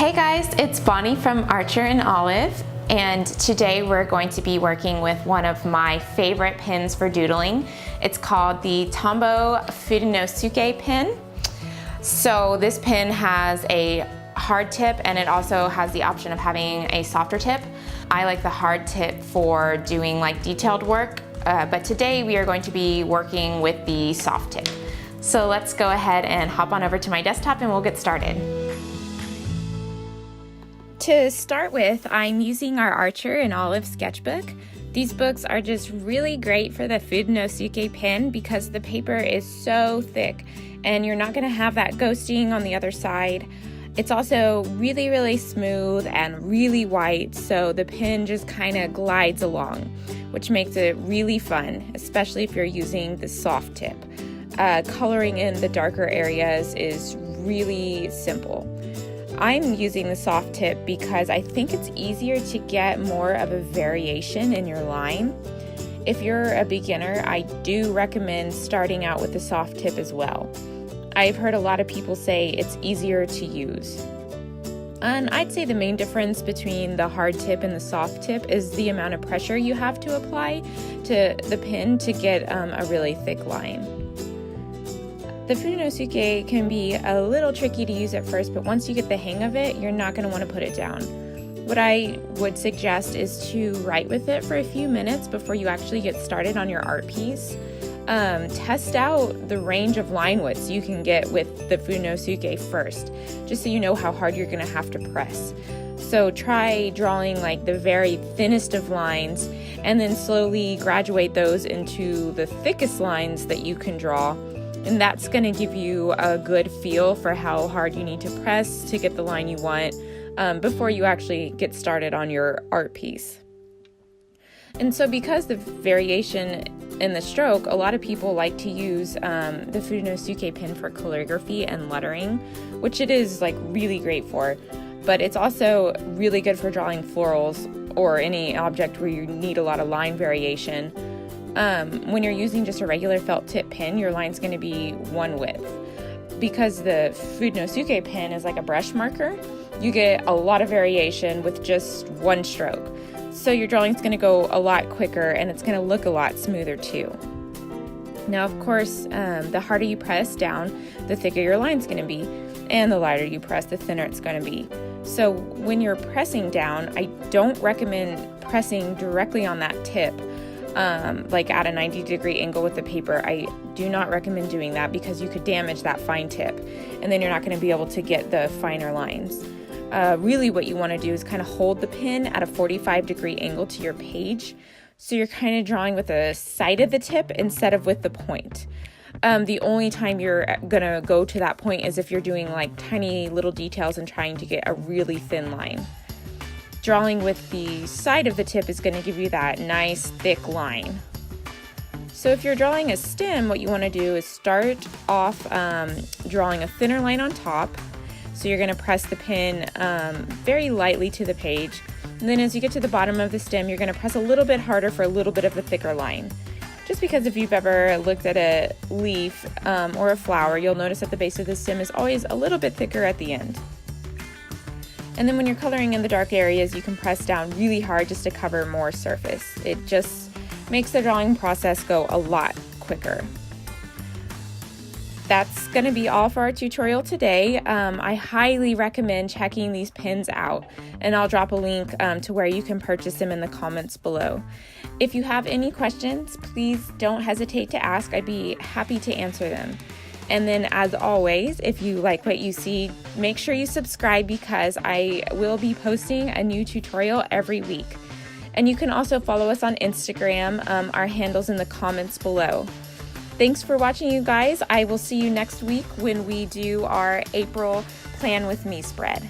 Hey guys, it's Bonnie from Archer and Olive, and today we're going to be working with one of my favorite pins for doodling. It's called the Tombow Fudenosuke pin. So this pin has a hard tip and it also has the option of having a softer tip. I like the hard tip for doing like detailed work, but today we are going to be working with the soft tip. So let's go ahead and hop on over to my desktop and we'll get started. To start with, I'm using our Archer and Olive sketchbook. These books are just really great for the Fudenosuke pen because the paper is so thick and you're not going to have that ghosting on the other side. It's also really smooth and really white, so the pen just kind of glides along, which makes it really fun, especially if you're using the soft tip. Coloring in the darker areas is really simple. I'm using the soft tip because I think it's easier to get more of a variation in your line. If you're a beginner, I do recommend starting out with the soft tip as well. I've heard a lot of people say it's easier to use. And I'd say the main difference between the hard tip and the soft tip is the amount of pressure you have to apply to the pen to get a really thick line. The Fudenosuke can be a little tricky to use at first, but once you get the hang of it, you're not going to want to put it down. What I would suggest is to write with it for a few minutes before you actually get started on your art piece. Test out the range of line widths you can get with the Fudenosuke first, just so you know how hard you're going to have to press. So try drawing like the very thinnest of lines and then slowly graduate those into the thickest lines that you can draw. And that's going to give you a good feel for how hard you need to press to get the line you want before you actually get started on your art piece. And so because the variation in the stroke, a lot of people like to use the Fudenosuke pen for calligraphy and lettering, which it is like really great for, but it's also really good for drawing florals or any object where you need a lot of line variation. When you're using just a regular felt tip pen, your line's going to be one width. Because the Fudenosuke pen is like a brush marker, you get a lot of variation with just one stroke. So your drawing's going to go a lot quicker and it's going to look a lot smoother too. Now, of course, the harder you press down, the thicker your line's going to be, and the lighter you press, the thinner it's going to be. So when you're pressing down, I don't recommend pressing directly on that tip. Like at a 90-degree angle with the paper. I do not recommend doing that because you could damage that fine tip and then you're not going to be able to get the finer lines. Really what you want to do is kind of hold the pen at a 45-degree angle to your page, so you're kind of drawing with the side of the tip instead of with the point. The only time you're going to go to that point is if you're doing like tiny little details and trying to get a really thin line. Drawing with the side of the tip is going to give you that nice thick line. So if you're drawing a stem, what you want to do is start off drawing a thinner line on top. So you're going to press the pen very lightly to the page. And then as you get to the bottom of the stem, you're going to press a little bit harder for a little bit of a thicker line. Just because if you've ever looked at a leaf or a flower, you'll notice that the base of the stem is always a little bit thicker at the end. And then when you're coloring in the dark areas, you can press down really hard just to cover more surface. It just makes the drawing process go a lot quicker. That's going to be all for our tutorial today. I highly recommend checking these pens out, and I'll drop a link to where you can purchase them in the comments below. If you have any questions, please don't hesitate to ask. I'd be happy to answer them. And then as always, if you like what you see, make sure you subscribe because I will be posting a new tutorial every week. And you can also follow us on Instagram. Our handle's in the comments below. Thanks for watching, you guys. I will see you next week when we do our April Plan With Me spread.